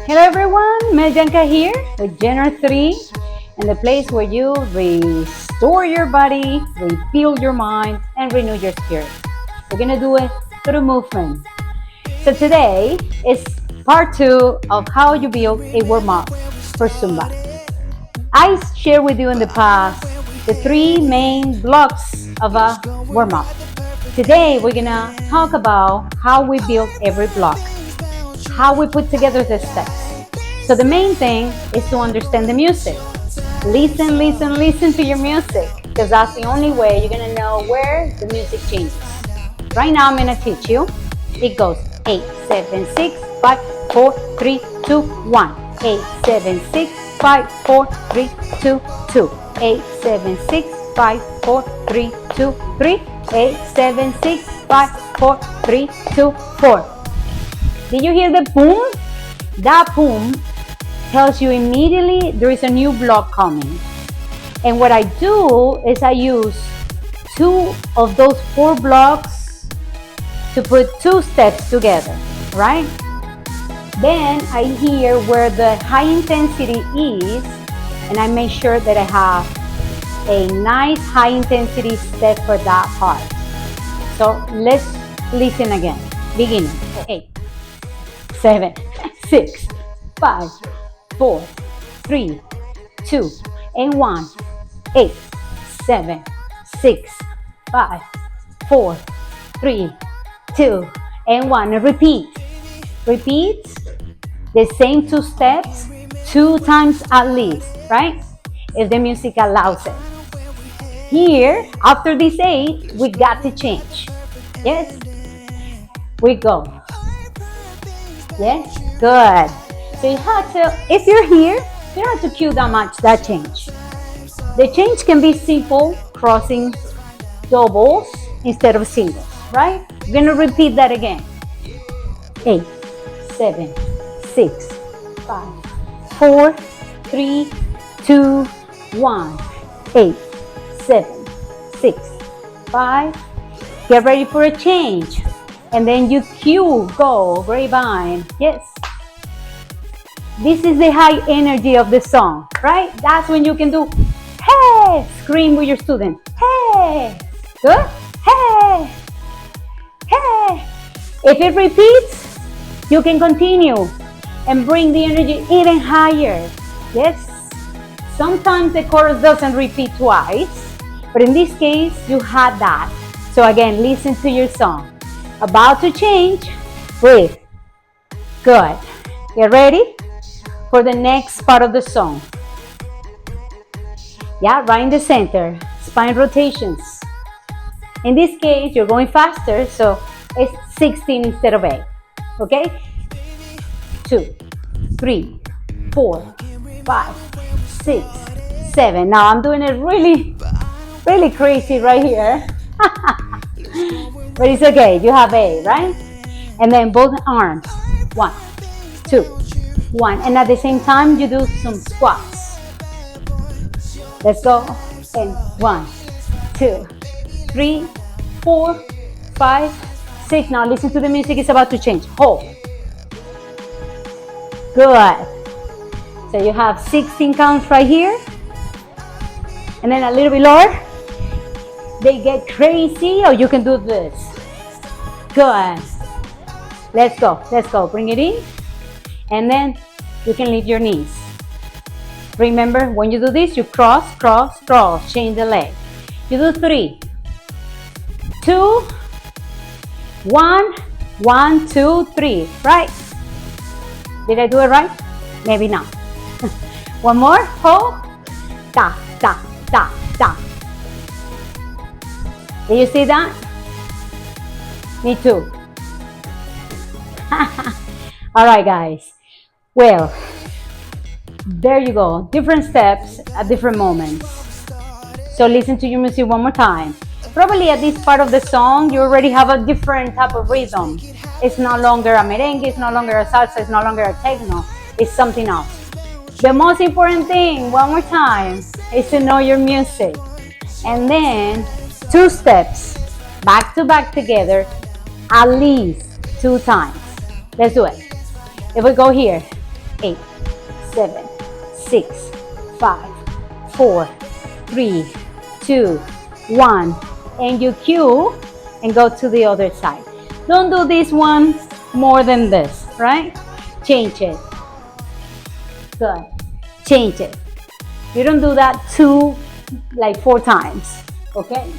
Hello everyone, Mell.Llanca here with Genre 3 and the place where you restore your body, refuel your mind, and renew your spirit. We're gonna do it through movement. So today is part 2 of how you build a warm-up for Zumba. I shared with you in the past the 3 main blocks of a warm-up. Today we're gonna talk about how we build every block, how we put together the steps. So the main thing is to understand the music. Listen to your music, because that's the only way you're gonna know where the music changes. Right now I'm gonna teach you. It goes 8, 7, 6, 5, 4, 3, 2, 1. 8, 7, 6, 5, 4, 3, 2, 2. 8, 7, 6, 5, 4, 3, 2, 3. 8, 7, 6, 5, 4, 3, 2, 4. Did you hear the boom? That boom tells you immediately there is a new block coming. And what I do is I use 2 of those 4 blocks to put 2 steps together, right? Then I hear where the high intensity is, and I make sure that I have a nice high intensity step for that part. So let's listen again. Beginning. 8, 7, 6, 5, 4, 3, 2, and 1. 8, 7, 6, 5, 4, 3, 2, and 1. And repeat. Repeat the same 2 steps 2 times at least, right? If the music allows it. Here, after this 8, we got to change. Yes? We go. Yes? Good. So you have to, if you're here, you don't have to cue that change. The change can be simple, crossing doubles instead of singles, right? We're going to repeat that again. 8, 7, 6, 5, 4, 3, 2, 1. 8, 7, 6, 5. Get ready for a change. And then you cue, go, grapevine. Yes. This is the high energy of the song, right? That's when you can do, hey, scream with your student. Hey, good? Hey, hey. If it repeats, you can continue and bring the energy even higher. Yes? Sometimes the chorus doesn't repeat twice, but in this case, you had that. So again, listen to your song. About to change, breathe. Good. Get ready for the next part of the song. Yeah, right in the center, spine rotations. In this case, you're going faster, so it's 16 instead of 8. Okay? 2, 3, 4, 5, 6, 7. Now I'm doing it really crazy right here. But it's okay, you have 8, right? And then both arms. 1, 2, 1. And at the same time, you do some squats. Let's go. And 1, 2, 3, 4, 5, 6. Now listen to the music, it's about to change. Hold. Good. So you have 16 counts right here. And then a little bit lower. They get crazy, or you can do this. Good. Let's go. Let's go. Bring it in. And then you can lift your knees. Remember, when you do this, you cross, cross, cross. Change the leg. You do 3, 2, 1, 1, 2, 3. Right? Did I do it right? Maybe not. One more. Hold. Ta, ta, ta, ta. Did you see that? Me too. All right, guys. Well, there you go. Different steps at different moments. So listen to your music one more time. Probably at this part of the song, you already have a different type of rhythm. It's no longer a merengue, it's no longer a salsa, it's no longer a techno. It's something else. The most important thing, one more time, is to know your music. And then 2 steps, back to back together, at least 2 times. Let's do it. If we go here, 8, 7, 6, 5, 4, 3, 2, 1. And you cue and go to the other side. Don't do this one more than this, right? Change it. Good. Change it. You don't do that like 4 times, okay?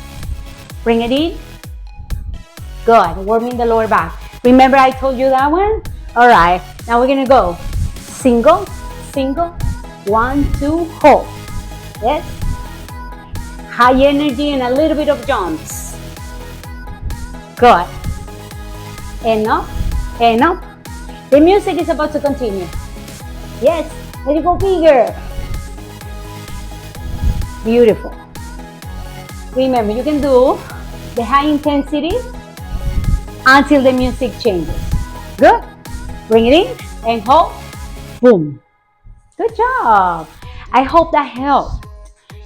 Bring it in. Good. Warming the lower back. Remember I told you that one? All right. Now we're gonna go single, single, 1, 2, hold. Yes. High energy and a little bit of jumps. Good. And up, and up. The music is about to continue. Yes. Let it go bigger. Beautiful. Remember, you can do the high intensity until the music changes. Good. Bring it in and hold. Boom. Good job. I hope that helped.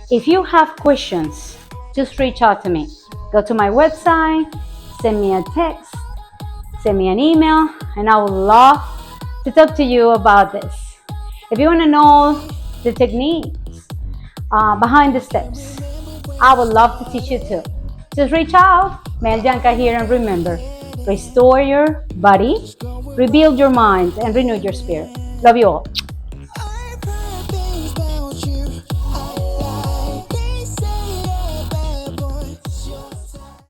If you have questions, just reach out to me. Go to my website, send me a text, send me an email, and I would love to talk to you about this. If you want to know the techniques behind the steps, I would love to teach you too. Just reach out. Mell.Llanca here, and remember, restore your body, rebuild your mind, and renew your spirit. Love you all.